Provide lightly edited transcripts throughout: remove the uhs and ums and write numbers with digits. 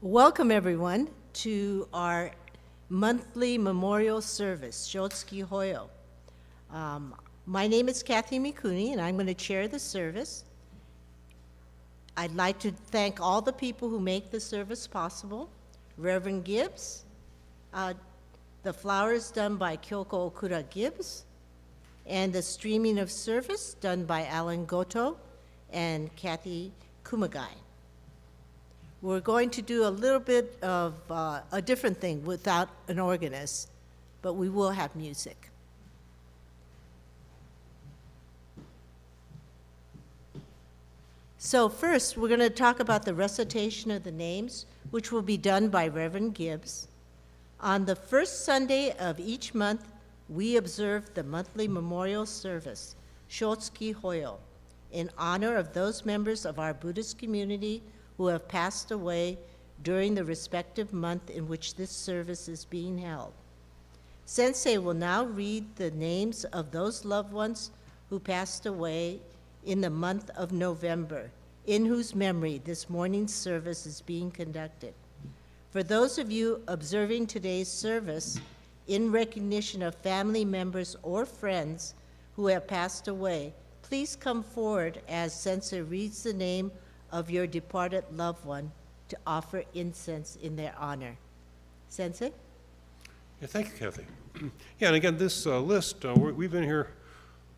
Welcome, everyone, to our monthly memorial service, Shotsuki Hoyo. My name is Kathy Mikuni, and I'm going to chair the service. I'd like to thank all the people who make the service possible. Reverend Gibbs, the flowers done by Kyoko Okura Gibbs, and the streaming of service done by Alan Goto and Kathy Kumagai. We're going to do a little bit of a different thing without an organist, but we will have music. So first, we're going to talk about the recitation of the names, which will be done by Reverend Gibbs. On the first Sunday of each month, we observe the monthly memorial service, Shotsuki Hoyo, in honor of those members of our Buddhist community who have passed away during the respective month in which this service is being held. Sensei will now read the names of those loved ones who passed away in the month of November, in whose memory this morning's service is being conducted. For those of you observing today's service in recognition of family members or friends who have passed away, please come forward as Sensei reads the name of your departed loved one to offer incense in their honor. Sensei? Yeah, thank you, Kathy. Yeah, and again, this list, we've been here,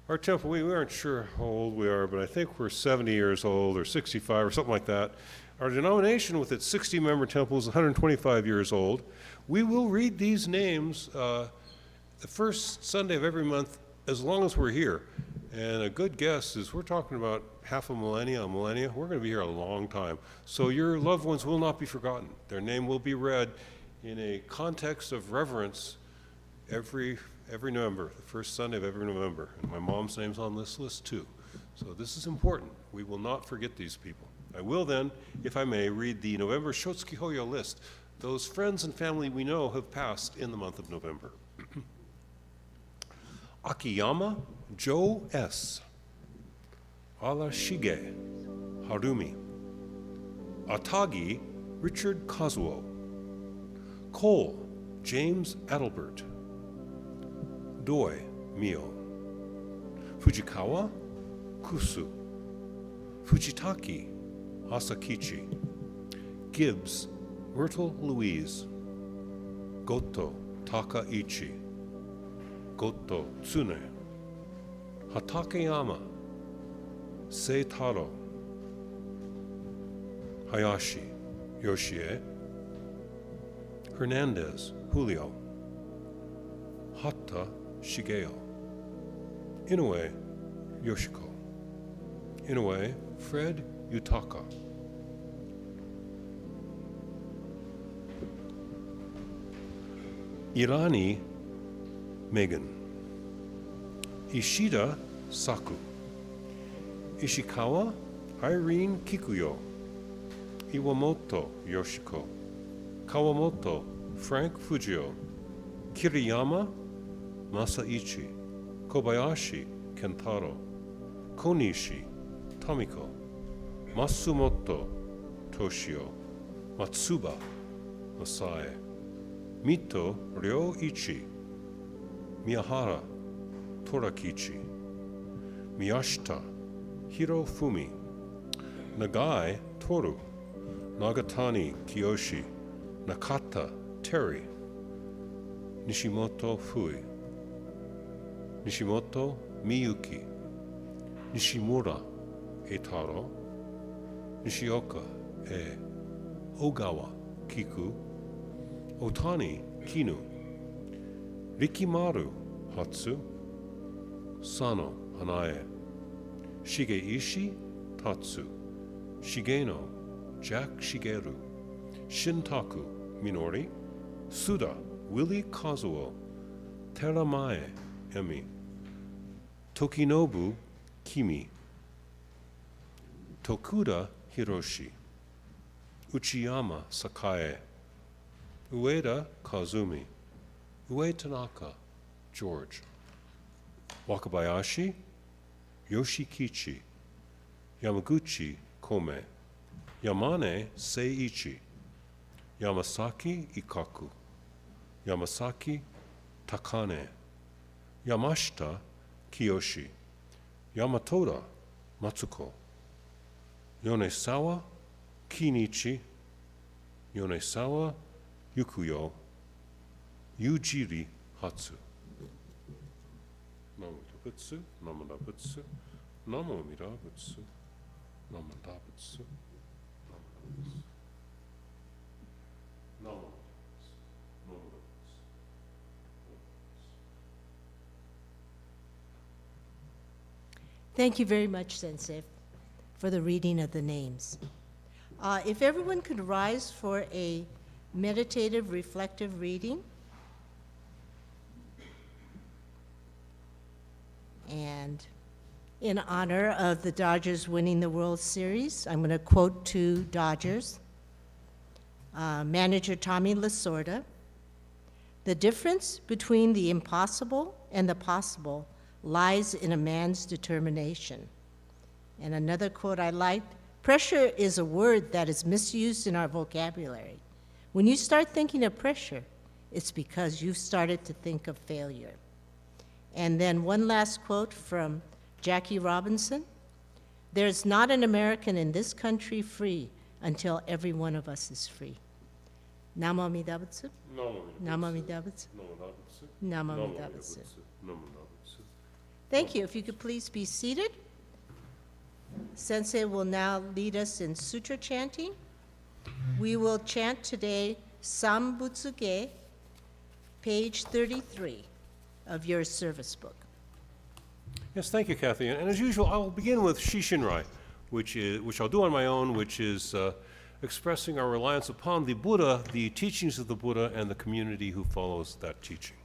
our temple, we aren't sure how old we are, but I think we're 70 years old or 65 or something like that. Our denomination with its 60-member temple is 125 years old. We will read these names the first Sunday of every month as long as we're here. And a good guess is we're talking about half a millennia. We're going to be here a long time. So your loved ones will not be forgotten. Their name will be read in a context of reverence every November, the first Sunday of every November. And my mom's name's on this list too. So this is important. We will not forget these people. I will then, if I may, read the November Shotsuki Hoyo list. Those friends and family we know have passed in the month of November. Akiyama Joe S. Alashige Harumi. Atagi Richard Kazuo. Cole James Adelbert. Doi Mio. Fujikawa Kusu. Fujitaki Asakichi. Gibbs Myrtle Louise. Goto Takaichi. Goto Tsune. Hatakeyama Seitaro. Hayashi Yoshie. Hernandez Julio. Hatta Shigeo. Inoue Yoshiko. Inoue Fred Yutaka. Irani Megan. Ishida Saku. Ishikawa Irene Kikuyo. Iwamoto Yoshiko. Kawamoto Frank Fujio. Kiriyama Masaichi. Kobayashi Kentaro. Konishi Tomiko. Masumoto Toshio. Matsuba Masae. Mito Ryoichi. Miyahara Torakichi. Miyashita Hirofumi. Nagai Toru. Nagatani Kiyoshi. Nakata Terry. Nishimoto Fui. Nishimoto Miyuki. Nishimura Eitaro. Nishioka E. Ogawa Kiku. Otani Kinu. Rikimaru Hatsu. Sano Hanae. Shigeishi Tatsu. Shigeno Jack Shigeru. Shintaku Minori. Suda Willie Kazuo. Teramae Emi. Tokinobu Kimi. Tokuda Hiroshi. Uchiyama Sakae. Ueda Kazumi. Ue Tanaka George. Wakabayashi Yoshikichi. Yamaguchi Kome. Yamane Seiichi. Yamasaki Ikaku, Yamasaki Takane, Yamashita Kiyoshi, Yamatoda Matsuko, Yonesawa Kinichi, Yonesawa Yukuyo, Yujiri Hatsu. Namo Butsu, Namo Butsu, Namo Mirabutsu, Namo Dabutsu, Namo Thank you very much, Sensei, for the reading of the names. If everyone could rise for a meditative, reflective reading. And in honor of the Dodgers winning the World Series, I'm going to quote two Dodgers. Manager Tommy Lasorda, "The difference between the impossible and the possible lies in a man's determination." And another quote I liked, "Pressure is a word that is misused in our vocabulary. When you start thinking of pressure, it's because you've started to think of failure." And then one last quote from Jackie Robinson, "There's not an American in this country free until every one of us is free." Namo Amida Butsu. Namo Amida Butsu. Namo Amida Butsu. Thank you. If you could please be seated. Sensei will now lead us in sutra chanting. We will chant today Sambutsuge, page 33 of your service book. Yes, thank you, Kathy. And as usual, I will begin with Shishinrai, which I'll do on my own, which is expressing our reliance upon the Buddha, the teachings of the Buddha, and the community who follows that teaching.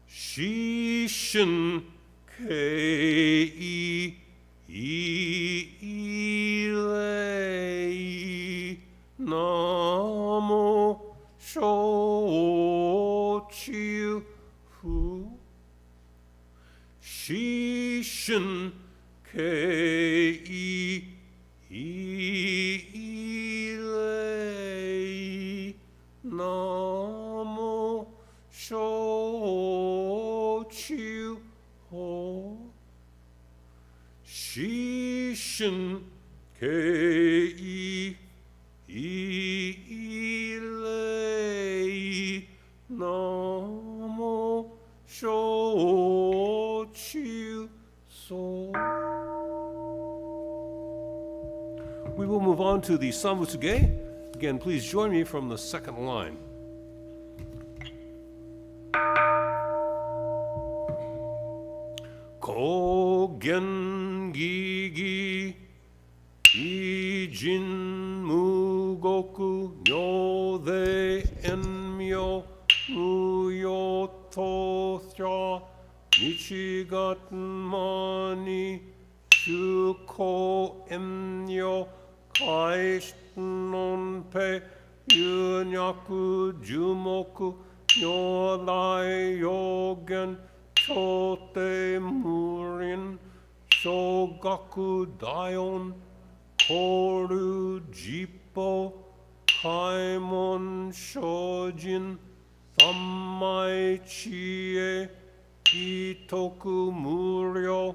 Shishin kei ilei namo shochiu hu. Shishin kei ilei namo shochiu ho. Shishin kei ilei namo shochiu so. We will move on to the Sambutsuge. Again, please join me from the second line. Kogen gigi ijin mugoku nyode enmyo muyo tosya nichigaten mani shuko enmyo kaishten nonpe yunyaku jumoku nyodai yogen chote murin shogaku daion koru jippo kaimon shojin sammai chie itoku muryo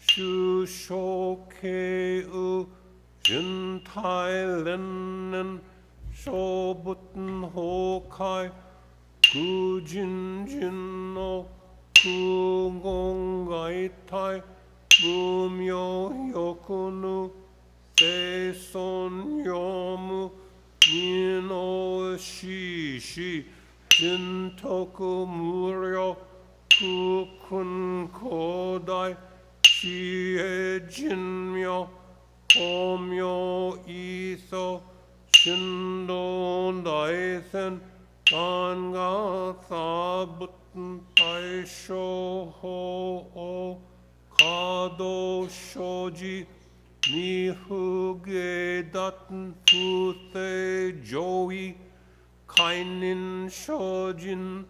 shushokeu jintai lennen shobuten hokai kujin jinno kugongaitai mumyo yokunu seison yomu nino shishi jintoku muryo kukun kodai chie jinmyo komyo iso shindo daisen kanga sabuten taisho ho o kado shoji mihuge daten fute joi kainin shojin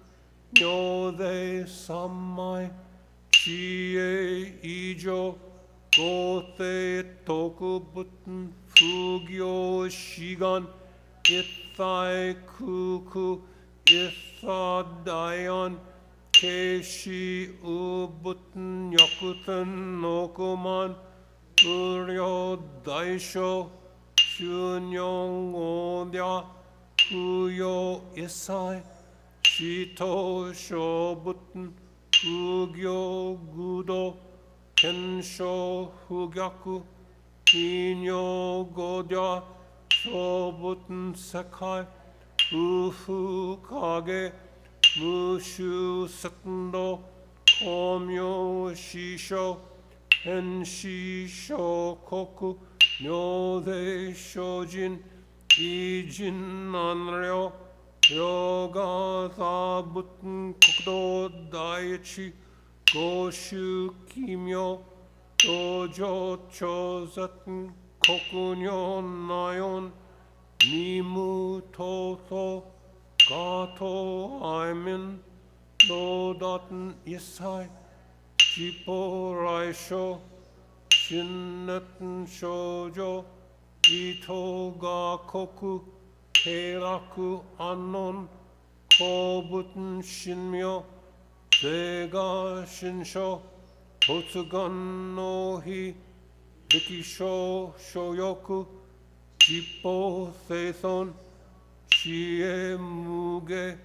묘대 삼마이 지혜 이조 고대 독급붙은 부교 시간 이타이 쿠쿠 이사다연 계시 우붙은 역구튼 노구만 의료 다이쇼 준용 오냐 구요 이사이 시토 쇼붙은 구교 구도 켄쇼 후격구 인요 고자 쇼붙은 세카이 우후가게 무슈 습도 고묘 시쇼 헨시쇼 코쿠 묘대 쇼진 이진 안려 려가 다붙은 국도 다이치 고슈 기묘 도조 초zat은 코쿠뇨 나yon 니무 토토 가토 아이민 노다튼 이사이 지포라이쇼 신넷은 쇼조 이토가 코쿠 케라쿠 안논 코붙은 신묘 대가 신쇼 보츠간 노히 리키쇼 쇼요쿠 지포 세손 시의 무게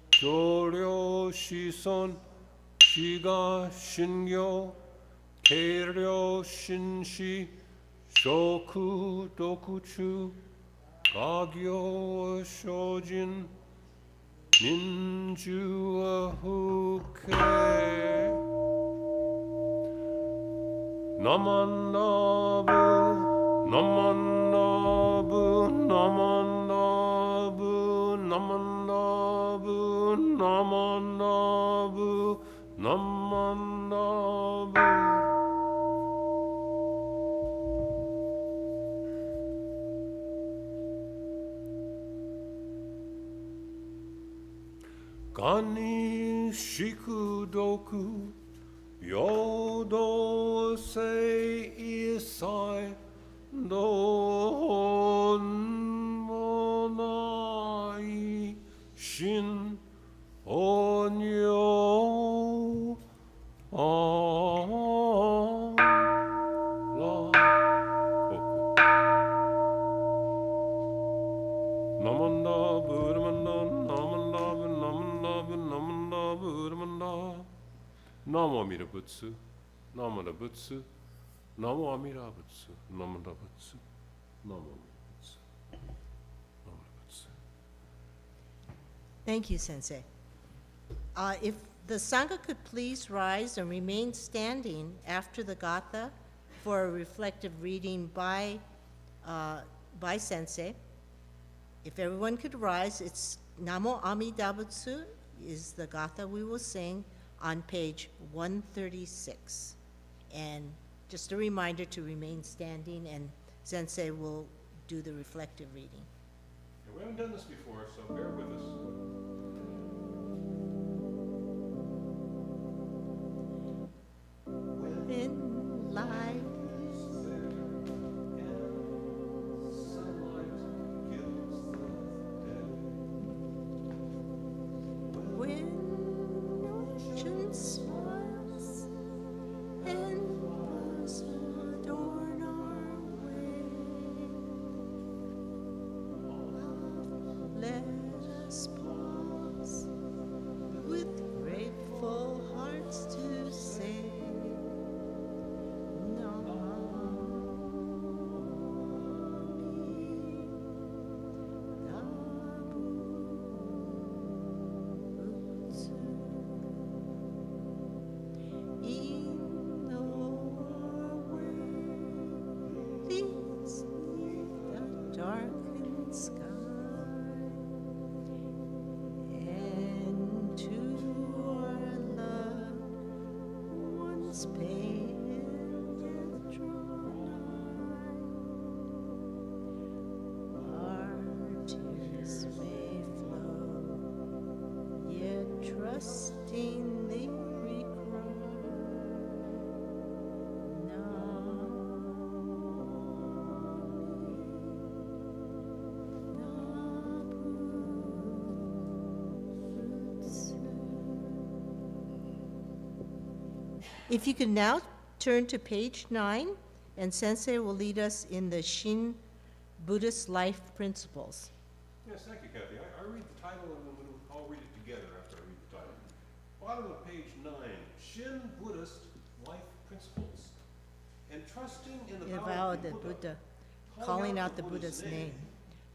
조려 시손 시가 신교 계려 신시 쇼쿠 도쿠추 가교 쇼진 민주와 후케 나만나부 나만나부 나만나부 나만나부 나만나부 나만나부 가니 시쿠도쿠 요도 세이사이 논모나이 신 온요 아라코쿠 나만나 부르만나 나만나부 나만나부 나만나부 부르만나 나모 아미라붓수 나마라붓수 나모 아미라붓수 나마라붓수 나모 아미라붓수 나마라붓수. Thank you, Sensei. If the Sangha could please rise and remain standing after the Gatha for a reflective reading by Sensei. If everyone could rise, it's Namo Amida Butsu is the Gatha we will sing on page 136. And just a reminder to remain standing, and Sensei will do the reflective reading. And we haven't done this before, so bear with us. When light when ocean smiles and was adorn our way, let us pause. trustingly recall. If you could now turn to page 9, and Sensei will lead us in the Shin Buddhist life principles. Yes, thank you, Kathy. I read the title and then I'll read it together after I read the title. Bottom of page 9, Shin Buddhist life principles. And trusting in the vow of the Buddha, calling out the Buddha's name,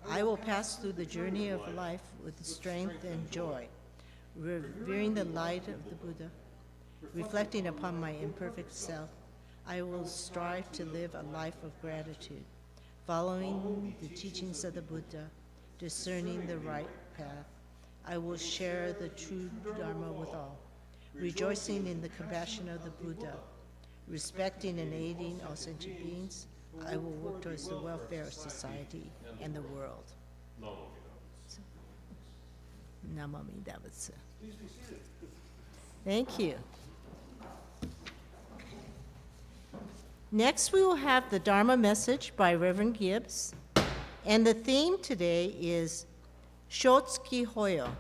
I will pass through the journey of life with strength and joy, revering the light of the Buddha, reflecting upon my imperfect self. I will strive to live a life of gratitude, following the teachings of the Buddha, discerning the right path. I will share the true Dharma with all, rejoicing in the compassion of the Buddha, respecting and aiding all sentient beings. I will work towards the welfare of society and the world. Namami Davatsu. Thank you. Next, we will have the Dharma message by Reverend Gibbs, and the theme today is Shotsuki Hoyo,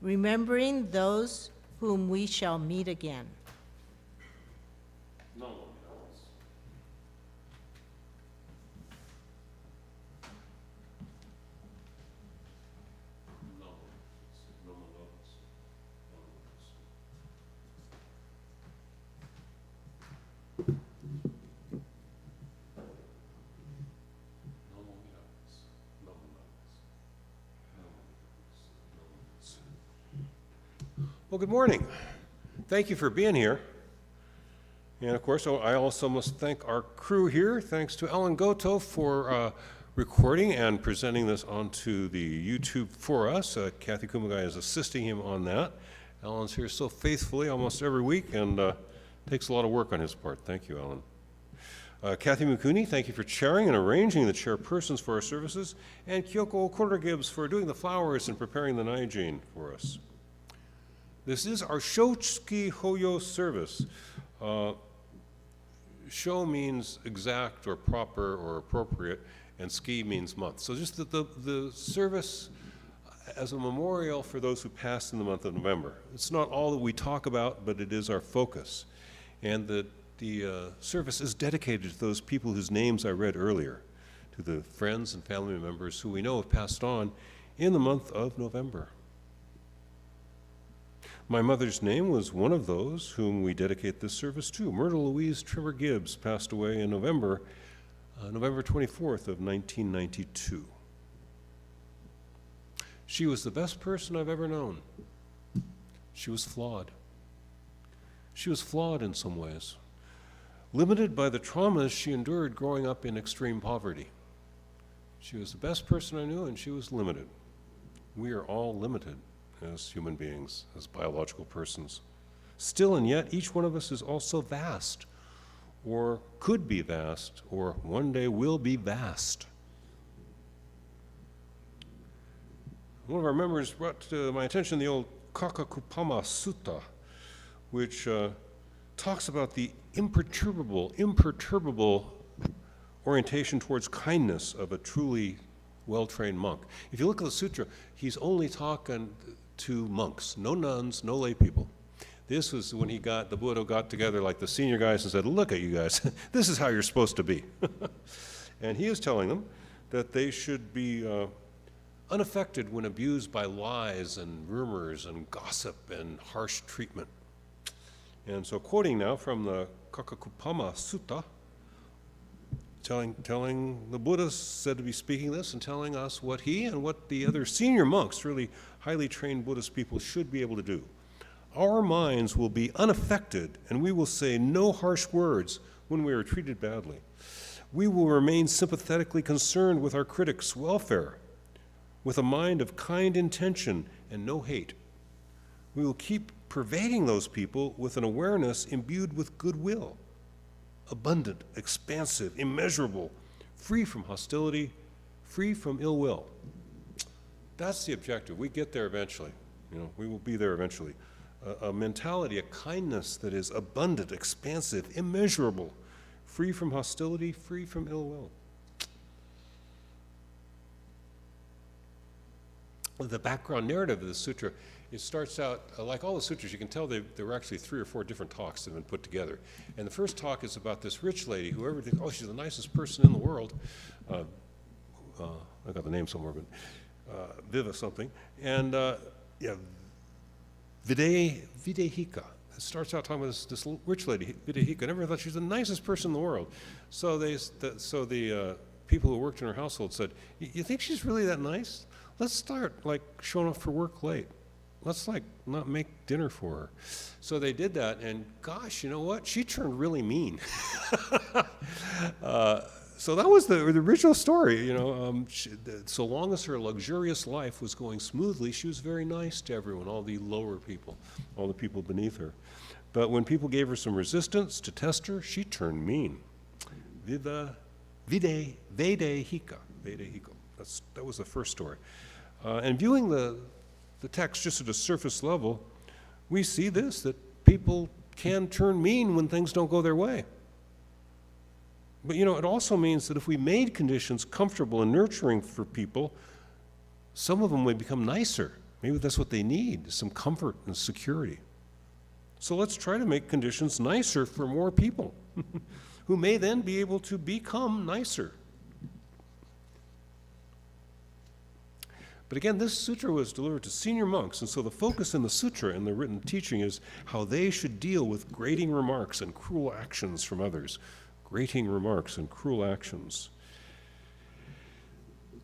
remembering those whom we shall meet again. Well, good morning. Thank you for being here. And of course, I also must thank our crew here. Thanks to Alan Goto for recording and presenting this onto the YouTube for us. Kathy Kumagai is assisting him on that. Alan's here so faithfully almost every week and takes a lot of work on his part. Thank you, Alan. Kathy Mukuni, thank you for chairing and arranging the chairpersons for our services. And Kyoko Okura Gibbs for doing the flowers and preparing the Naijin for us. This is our Shotsuki Hoyo service. Sho means exact or proper or appropriate, and ski means month. So just the service as a memorial for those who passed in the month of November. It's not all that we talk about, but it is our focus. And the service is dedicated to those people whose names I read earlier, to the friends and family members who we know have passed on in the month of November. My mother's name was one of those whom we dedicate this service to. Myrtle Louise Trimmer Gibbs passed away in November 24th of 1992. She was the best person I've ever known. She was flawed. She was flawed in some ways, limited by the traumas she endured growing up in extreme poverty. She was the best person I knew, and she was limited. We are all limited as human beings, as biological persons. Still and yet, each one of us is also vast, or could be vast, or one day will be vast. One of our members brought to my attention the old Kakakupama Sutta, which talks about the imperturbable orientation towards kindness of a truly well-trained monk. If you look at the sutra, he's only talking to monks, no nuns, no lay people. This was when the Buddha got together like the senior guys and said, look at you guys, this is how you're supposed to be. And he is telling them that they should be unaffected when abused by lies and rumors and gossip and harsh treatment. And so quoting now from the Kakakupama Sutta, telling the Buddha said to be speaking this and telling us what he and what the other senior monks, really highly trained Buddhist people, should be able to do. Our minds will be unaffected and we will say no harsh words when we are treated badly. We will remain sympathetically concerned with our critics' welfare, with a mind of kind intention and no hate. We will keep pervading those people with an awareness imbued with goodwill, abundant, expansive, immeasurable, free from hostility, free from ill will. That's the objective. We get there eventually. We will be there eventually. a mentality, a kindness that is abundant, expansive, immeasurable, free from hostility, free from ill will. The background narrative of the sutra, it starts out, like all the sutras, you can tell there were actually 3 or 4 different talks that have been put together. And the first talk is about this rich lady, whoever thinks, oh, she's the nicest person in the world. I got the name somewhere, but Viva something. And yeah, Videhika. It starts out talking about this rich lady, Videhika. I never thought she was the nicest person in the world. So the people who worked in her household said, you think she's really that nice? Let's start like showing up for work late. Let's like not make dinner for her. So they did that, and gosh, you know what? She turned really mean. So that was the original story, you know. So long as her luxurious life was going smoothly, she was very nice to everyone, all the lower people, all the people beneath her. But when people gave her some resistance to test her, she turned mean. Vedehika. That was the first story. And viewing the text just at a surface level, we see this, that people can turn mean when things don't go their way. But you know, it also means that if we made conditions comfortable and nurturing for people, some of them may become nicer. Maybe that's what they need, some comfort and security. So let's try to make conditions nicer for more people who may then be able to become nicer. But again, this sutra was delivered to senior monks, and so the focus in the sutra and the written teaching is how they should deal with grating remarks and cruel actions from others. Grating remarks and cruel actions.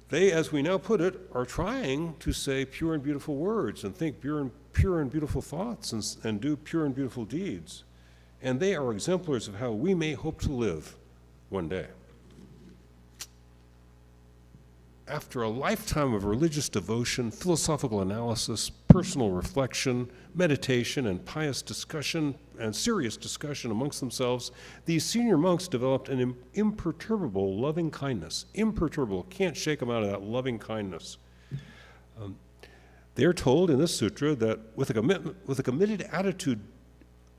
They, as we now put it, are trying to say pure and beautiful words and think pure and beautiful thoughts and do pure and beautiful deeds. And they are exemplars of how we may hope to live one day. After a lifetime of religious devotion, philosophical analysis, personal reflection, meditation, and pious discussion, and serious discussion amongst themselves, these senior monks developed an imperturbable loving kindness. Imperturbable, can't shake them out of that loving kindness. They're told in this sutra that with a committed attitude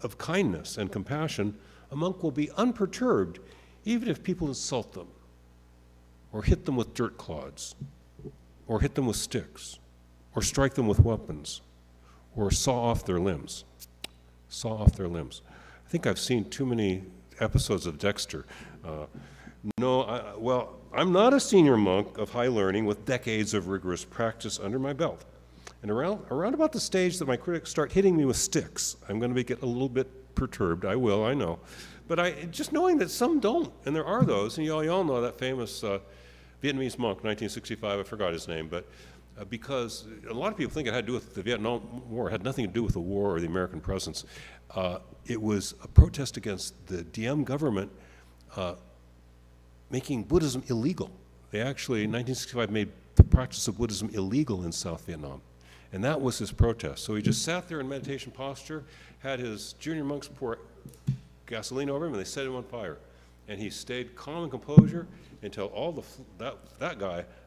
of kindness and compassion, a monk will be unperturbed even if people insult them, or hit them with dirt clods, or hit them with sticks, or strike them with weapons, or saw off their limbs. Saw off their limbs. I think I've seen too many episodes of Dexter. Well, I'm not a senior monk of high learning with decades of rigorous practice under my belt. And around about the stage that my critics start hitting me with sticks, I'm going to get a little bit perturbed. I will, I know. But just knowing that some don't, and there are those, and you all know that famous Vietnamese monk, 1965, I forgot his name, but because a lot of people think it had to do with the Vietnam War, it had nothing to do with the war or the American presence. It was a protest against the Diem government making Buddhism illegal. They actually, in 1965, made the practice of Buddhism illegal in South Vietnam. And that was his protest. So he just sat there in meditation posture, had his junior monks pour gasoline over him, and they set him on fire. And he stayed calm and composure until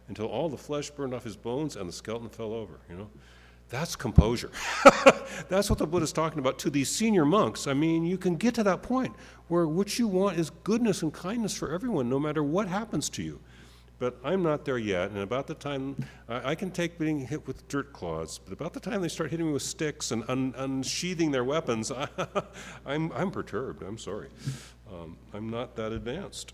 until all the flesh burned off his bones and the skeleton fell over, you know. That's composure. That's what the Buddha is talking about to these senior monks. I mean, you can get to that point where what you want is goodness and kindness for everyone, no matter what happens to you. But I'm not there yet, and about the time, I can take being hit with dirt clods, but about the time they start hitting me with sticks and unsheathing their weapons, I'm perturbed, I'm sorry. I'm not that advanced.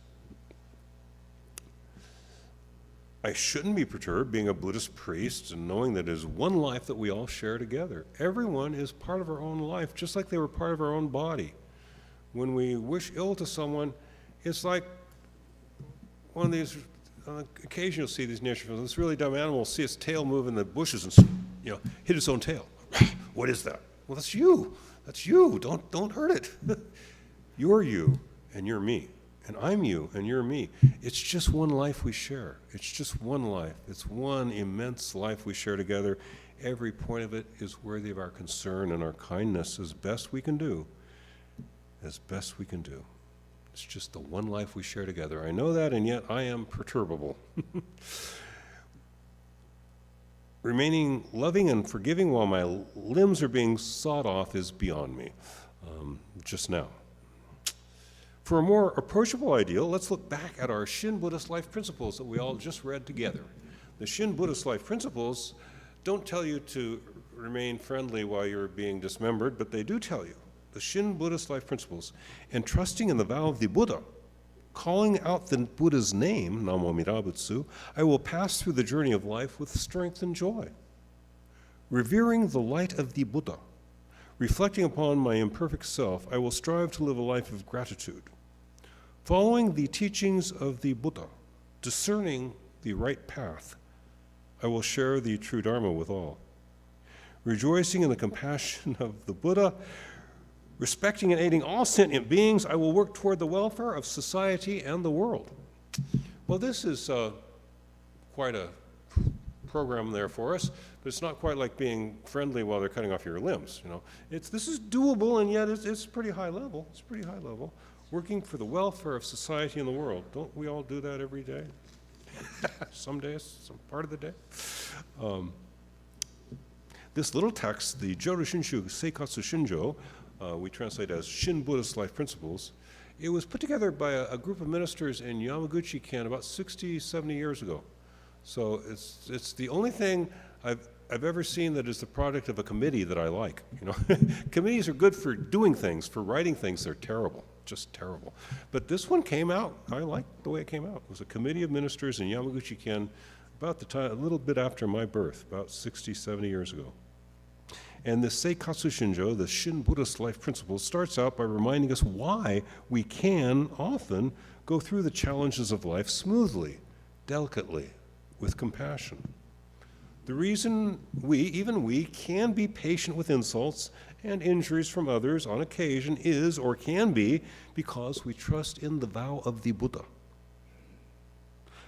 I shouldn't be perturbed being a Buddhist priest and knowing that it is one life that we all share together. Everyone is part of our own life, just like they were part of our own body. When we wish ill to someone, it's like one of these, on occasion you'll see these nature films, this really dumb animal will see its tail move in the bushes and hit its own tail. What is that? Well, that's you. That's you. Don't hurt it. You're you, and you're me. And I'm you, and you're me. It's just one life we share. It's just one life. It's one immense life we share together. Every point of it is worthy of our concern and our kindness as best we can do. As best we can do. It's just the one life we share together. I know that, and yet I am perturbable. remaining loving and forgiving while my limbs are being sawed off is beyond me, just now. For a more approachable ideal, let's look back at our Shin Buddhist life principles that we all just read together. The Shin Buddhist life principles don't tell you to remain friendly while you're being dismembered, but they do tell you, the Shin Buddhist life principles, and trusting in the vow of the Buddha, calling out the Buddha's name, Namo Mirabutsu, I will pass through the journey of life with strength and joy. Revering the light of the Buddha, reflecting upon my imperfect self, I will strive to live a life of gratitude. Following the teachings of the Buddha, discerning the right path, I will share the true Dharma with all. Rejoicing in the compassion of the Buddha, respecting and aiding all sentient beings, I will work toward the welfare of society and the world. Well, this is quite a program there for us, but it's not quite like being friendly while they're cutting off your limbs. This is doable, and yet it's pretty high level. It's pretty high level. Working for the welfare of society and the world. Don't we all do that every day? Some days, some part of the day. This little text, the Jodo Shinshu Seikatsu Shinjo, we translate as Shin Buddhist Life Principles. It was put together by a group of ministers in Yamaguchi-ken about 60, 70 years ago. So it's the only thing I've ever seen that is the product of a committee that I like. Committees are good for doing things, for writing things. They're terrible, just terrible. But this one came out. I liked the way it came out. It was a committee of ministers in Yamaguchi-ken about the time, a little bit after my birth, about 60, 70 years ago. And the Seikatsu Shinjo, the Shin Buddhist life principle, starts out by reminding us why we can often go through the challenges of life smoothly, delicately, with compassion. The reason even we, can be patient with insults and injuries from others on occasion is, or can be, because we trust in the vow of the Buddha.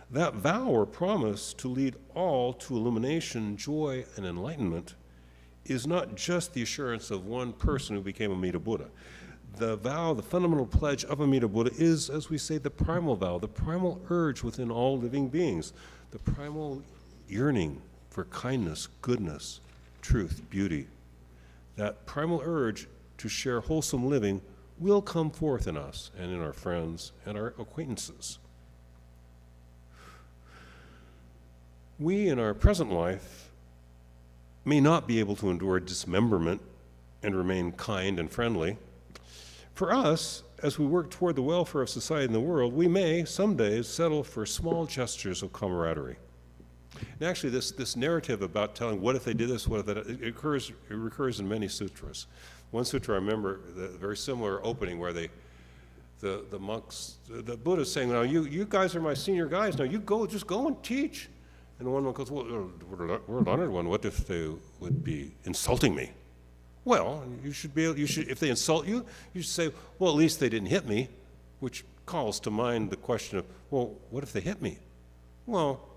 That vow or promise to lead all to illumination, joy, and enlightenment is not just the assurance of one person who became Amida Buddha. The vow, the fundamental pledge of Amida Buddha is, as we say, the primal vow, the primal urge within all living beings, the primal yearning for kindness, goodness, truth, beauty. That primal urge to share wholesome living will come forth in us and in our friends and our acquaintances. We, in our present life, may not be able to endure dismemberment and remain kind and friendly. For us, as we work toward the welfare of society and the world, we may, some days, settle for small gestures of camaraderie. And actually, this narrative about telling what if they did this, what if that, it recurs in many sutras. One sutra I remember, the very similar opening where the monks, the Buddha is saying, now you guys are my senior guys, now you just go and teach. And one monk goes, well, we're honored one. What if they would be insulting me? Well, if they insult you, you should say, well, at least they didn't hit me, which calls to mind the question of, well, what if they hit me? Well,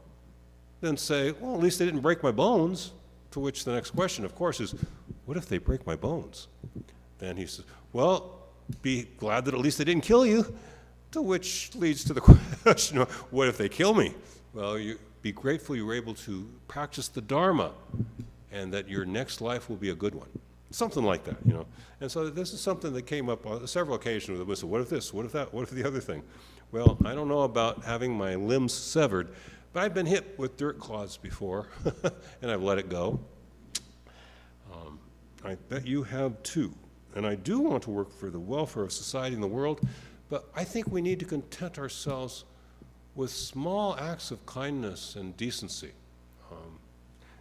then say, well, at least they didn't break my bones, to which the next question, of course, is, what if they break my bones? Then he says, well, be glad that at least they didn't kill you, to which leads to the question of, what if they kill me? Well, be grateful you were able to practice the Dharma and that your next life will be a good one. Something like that, And so this is something that came up on several occasions with the Buddha. What if this? What if that? What if the other thing? Well, I don't know about having my limbs severed, but I've been hit with dirt clods before, and I've let it go. I bet you have too. And I do want to work for the welfare of society and the world, but I think we need to content ourselves with small acts of kindness and decency.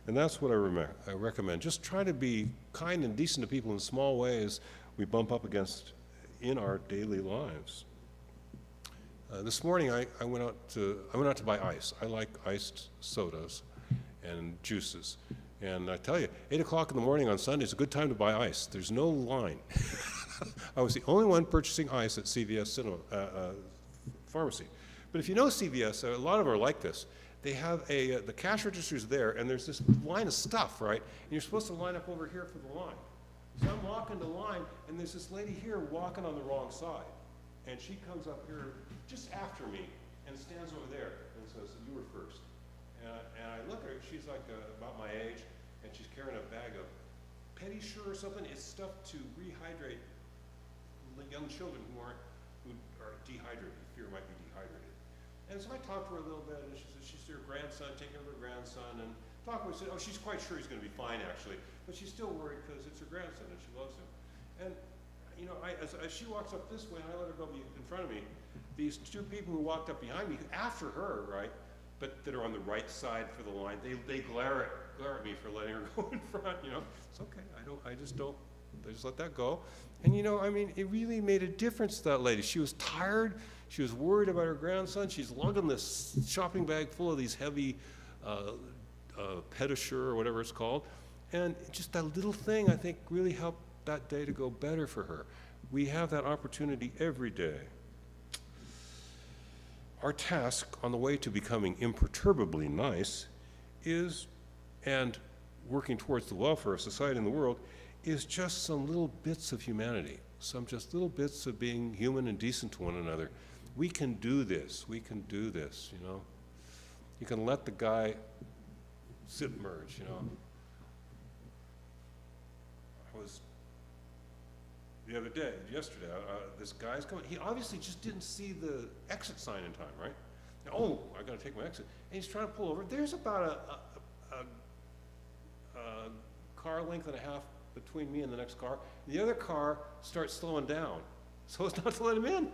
And that's what I recommend. Just try to be kind and decent to people in small ways we bump up against in our daily lives. This morning I went out to buy ice. I like iced sodas and juices. And I tell you, 8 o'clock in the morning on Sunday is a good time to buy ice. There's no line. I was the only one purchasing ice at CVS pharmacy. But if you know CVS, a lot of them are like this. They have the cash register's there, and there's this line of stuff, right? And you're supposed to line up over here for the line. So I'm walking the line, and there's this lady here walking on the wrong side. And she comes up here just after me and stands over there and says, you were first. And I look at her, she's like about my age, and she's carrying a bag of Pedisure or something. It's stuff to rehydrate young children who are dehydrated, fear might be dehydrated. And so I talked to her a little bit, and she said she's her grandson, taking care of her grandson, and talked to her, said, oh, she's quite sure he's going to be fine, actually, but she's still worried because it's her grandson and she loves him. And, you know, as she walks up this way, and I let her go in front of me, these two people who walked up behind me, after her, right, but that are on the right side for the line, they glare at me for letting her go in front, you know. It's okay, I just let that go. And you know, I mean, it really made a difference to that lady. She was tired, she was worried about her grandson, she's lugging this shopping bag full of these heavy Pedisure or whatever it's called. And just that little thing, I think, really helped that day to go better for her. We have that opportunity every day. Our task on the way to becoming imperturbably nice is, and working towards the welfare of society and the world, is just some little bits of humanity, some just little bits of being human and decent to one another. We can do this, you know. You can let the guy zip merge, you know. I was, the other day, yesterday, this guy's coming, he obviously just didn't see the exit sign in time, right? Oh, I gotta take my exit. And he's trying to pull over. There's about a car length and a half between me and the next car. The other car starts slowing down so as not to let him in.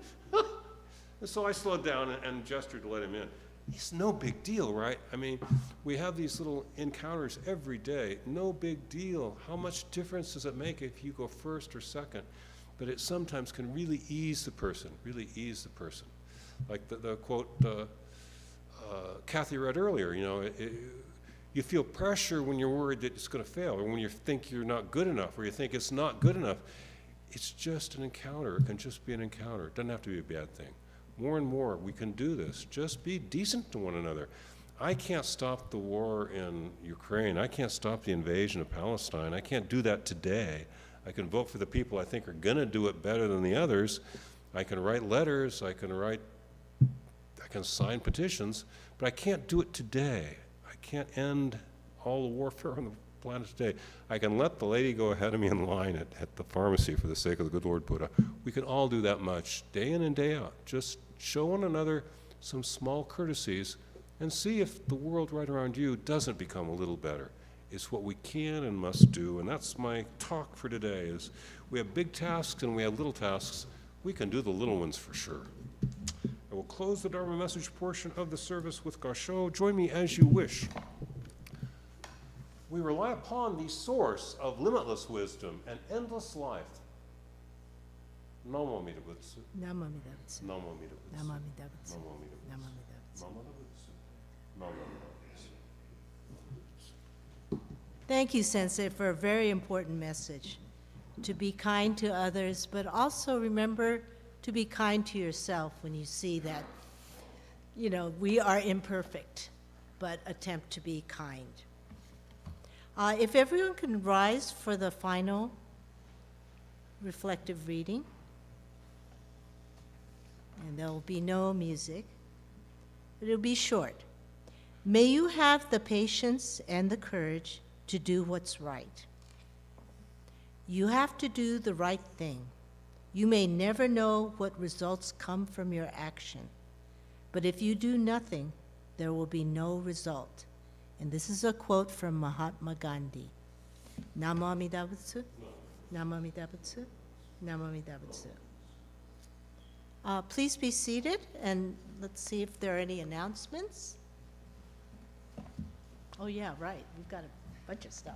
And so I slowed down and gestured to let him in. It's no big deal, right? I mean, we have these little encounters every day. No big deal. How much difference does it make if you go first or second? But it sometimes can really ease the person, Like the quote Kathy read earlier, you know, you feel pressure when you're worried that it's going to fail, or when you think you're not good enough, or you think it's not good enough. It's just an encounter. It can just be an encounter. It doesn't have to be a bad thing. More and more, we can do this. Just be decent to one another. I can't stop the war in Ukraine. I can't stop the invasion of Palestine. I can't do that today. I can vote for the people I think are going to do it better than the others. I can write letters. I can sign petitions, but I can't do it today. I can't end all the warfare on the planet today. I can let the lady go ahead of me in line at the pharmacy for the sake of the good Lord Buddha. We can all do that much, day in and day out. Just show one another some small courtesies and see if the world right around you doesn't become a little better. It's what we can and must do, and that's my talk for today, is we have big tasks and we have little tasks. We can do the little ones for sure. I will close the Dharma message portion of the service with Gassho. Join me as you wish. We rely upon the source of limitless wisdom and endless life. Namo Amida Butsu. Namo Amida Butsu. Namo Amida Butsu. Namo Amida Butsu. Namo Amida Butsu. Namo Amida Butsu. Namo Amida Butsu. Namo Amida Butsu. Thank you, Sensei, for a very important message. To be kind to others, but also remember to be kind to yourself when you see that, you know, we are imperfect, but attempt to be kind. If everyone can rise for the final reflective reading, and there will be no music, but it'll be short. May you have the patience and the courage to do what's right. You have to do the right thing. You may never know what results come from your action, but if you do nothing, there will be no result. And this is a quote from Mahatma Gandhi. Namo Amida Butsu. Namo Amida Butsu. Namo Amida Butsu. Please be seated, and let's see if there are any announcements. Oh yeah, right, we've got a bunch of stuff.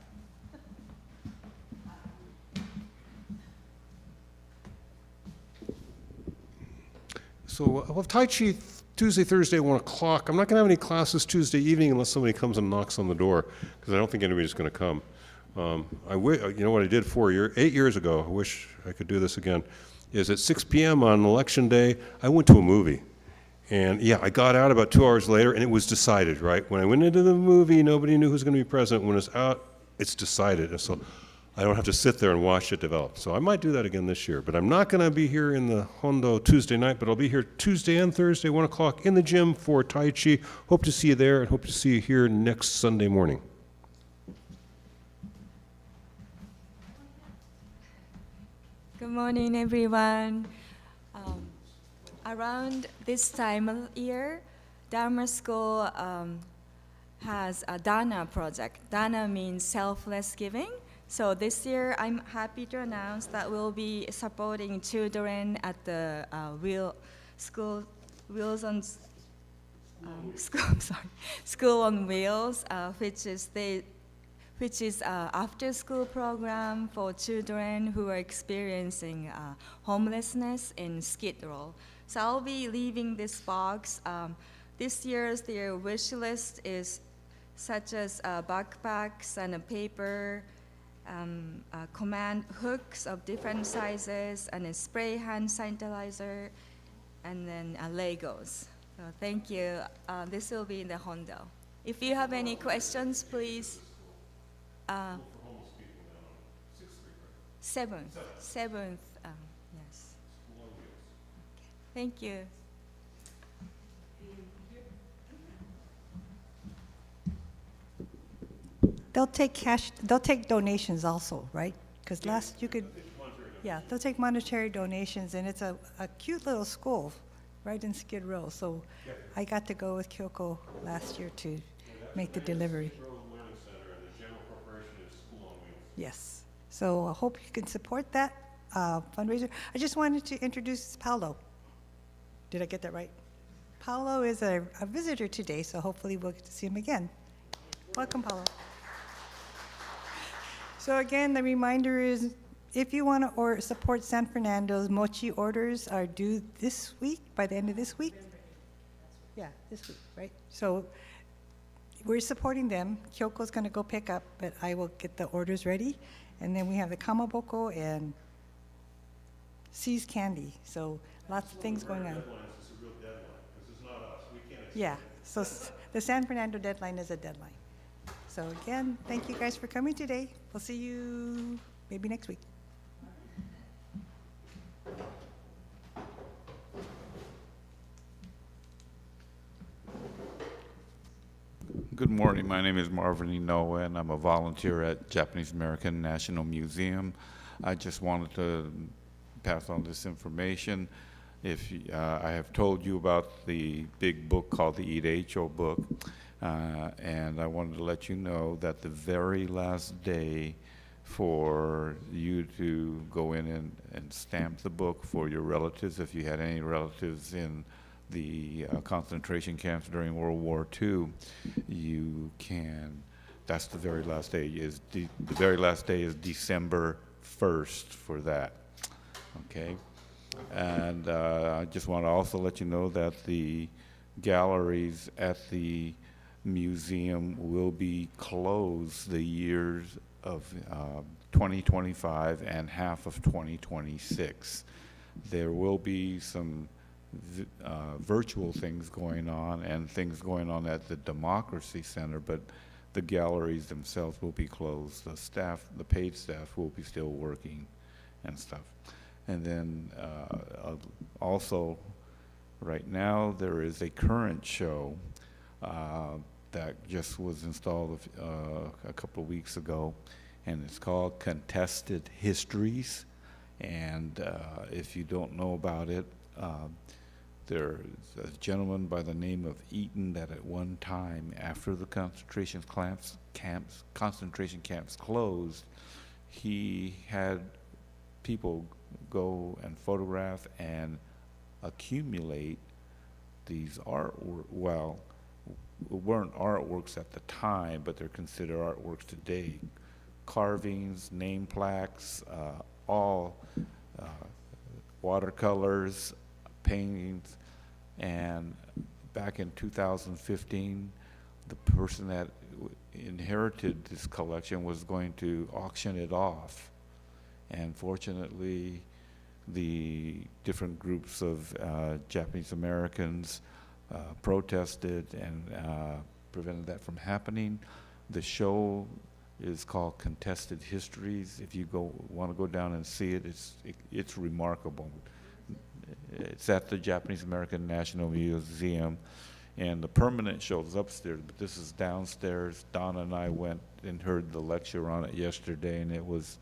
So we'll have Tai Chi Tuesday, Thursday, 1 o'clock. I'm not going to have any classes Tuesday evening unless somebody comes and knocks on the door, because I don't think anybody's going to come. You know what I did 8 years ago, I wish I could do this again, is at 6 p.m. on election day, I went to a movie. And yeah, I got out about 2 hours later, and it was decided, right? When I went into the movie, nobody knew who was going to be president. When it's out, it's decided. And so I don't have to sit there and watch it develop. So I might do that again this year. But I'm not going to be here in the Hondo Tuesday night, but I'll be here Tuesday and Thursday, 1 o'clock in the gym for Tai Chi. Hope to see you there and hope to see you here next Sunday morning. Good morning, everyone. Around this time of year, Dharma School has a Dana project. Dana means selfless giving. So this year, I'm happy to announce that we'll be supporting children at the School on Wheels, which is after-school program for children who are experiencing homelessness in Skid Row. So I'll be leaving this box. This year's their wish list is such as backpacks and a paper, command hooks of different sizes, and a spray hand sanitizer, and then Legos. So thank you. This will be in the Hondo. If you have any questions, please. Seventh, yes. Okay. Thank you. They'll take cash, they'll take donations also, right? Because last you could, yeah, they'll take monetary donations, and it's a cute little school right in Skid Row. So I got to go with Kyoko last year to make the delivery. Yes. So I hope you can support that fundraiser. I just wanted to introduce Paolo. Did I get that right? Paolo is a visitor today, so hopefully we'll get to see him again. Welcome, Paolo. So again, the reminder is, if you want to support San Fernando's, mochi orders are due this week, by the end of this week? Yeah, this week, right? So we're supporting them. Kyoko's going to go pick up, but I will get the orders ready. And then we have the kamaboko and See's Candy. So lots of things going on. Yeah, so the San Fernando deadline is a deadline. So again, thank you guys for coming today. We'll see you maybe next week. Good morning. My name is Marvin Inoue, and I'm a volunteer at Japanese American National Museum. I just wanted to pass on this information. If I have told you about the big book called the Ide Icho book, and I wanted to let you know that the very last day for you to go in and stamp the book for your relatives, if you had any relatives in the concentration camps during World War II, you can. That's the very last day. The very last day is December 1st for that. Okay, and I just want to also let you know that the galleries at the museum will be closed the years of 2025 and half of 2026. There will be some virtual things going on and things going on at the Democracy Center, but the galleries themselves will be closed. The staff, the paid staff, will be still working and stuff. And then also, right now, there is a current show that just was installed a couple of weeks ago, and it's called Contested Histories. And if you don't know about it, there's a gentleman by the name of Eaton that at one time, after the concentration camps closed, he had people go and photograph and accumulate these artwork. Well, weren't artworks at the time, but they're considered artworks today. Carvings, name plaques, all watercolors, paintings. And back in 2015, the person that inherited this collection was going to auction it off. And fortunately, the different groups of Japanese Americans protested and prevented that from happening. The show is called Contested Histories. If you want to go down and see it, it's remarkable. It's at the Japanese American National Museum, and the permanent show is upstairs, but this is downstairs. Donna and I went and heard the lecture on it yesterday, and it was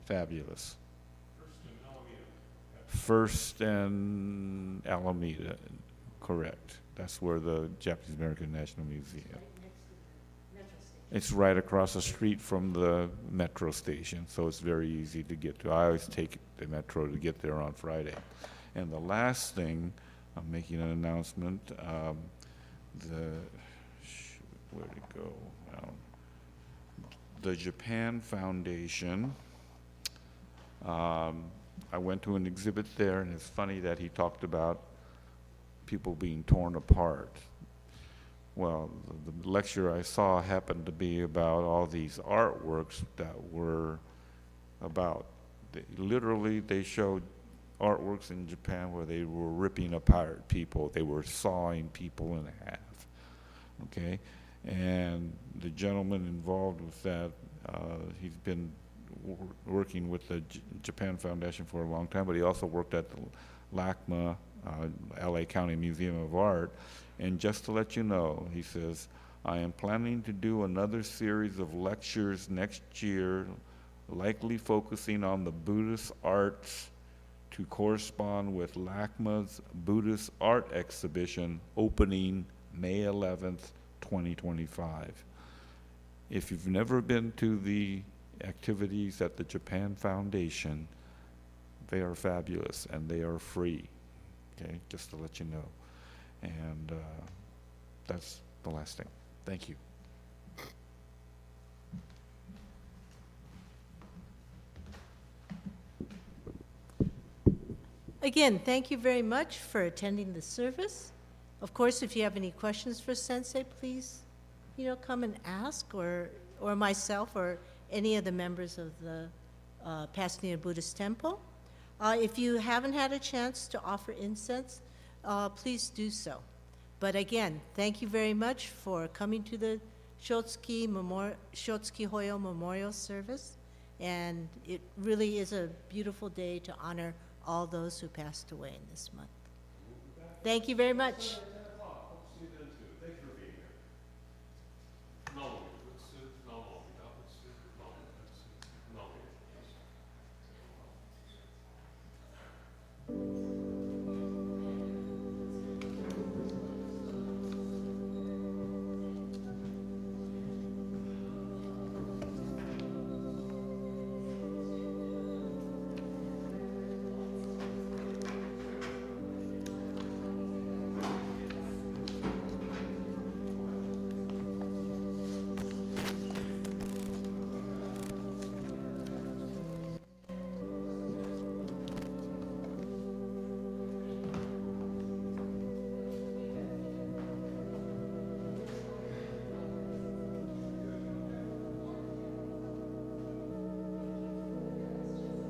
fabulous. First and Alameda, correct. That's where the Japanese American National Museum. It's right across the street from the metro station, so it's very easy to get to. I always take the metro to get there on Friday. And the last thing, I'm making an announcement. Where'd it go? The Japan Foundation. I went to an exhibit there, and it's funny that he talked about people being torn apart. Well, the lecture I saw happened to be about all these artworks that were about, literally they showed artworks in Japan where they were ripping apart people. They were sawing people in half, okay? And the gentleman involved with that, he's been working with the Japan Foundation for a long time, but he also worked at the LACMA, LA County Museum of Art. And just to let you know, he says, I am planning to do another series of lectures next year, likely focusing on the Buddhist arts to correspond with LACMA's Buddhist art exhibition opening May 11th, 2025. If you've never been to the activities at the Japan Foundation, they are fabulous and they are free, okay, just to let you know. And that's the last thing. Thank you. Again, thank you very much for attending the service. Of course, if you have any questions for Sensei, please, come and ask, or myself, or any of the members of the Pasadena Buddhist Temple. If you haven't had a chance to offer incense, please do so. But again, thank you very much for coming to the Shotsuki Hoyo Memorial Service, and it really is a beautiful day to honor all those who passed away in this month. Thank you very much.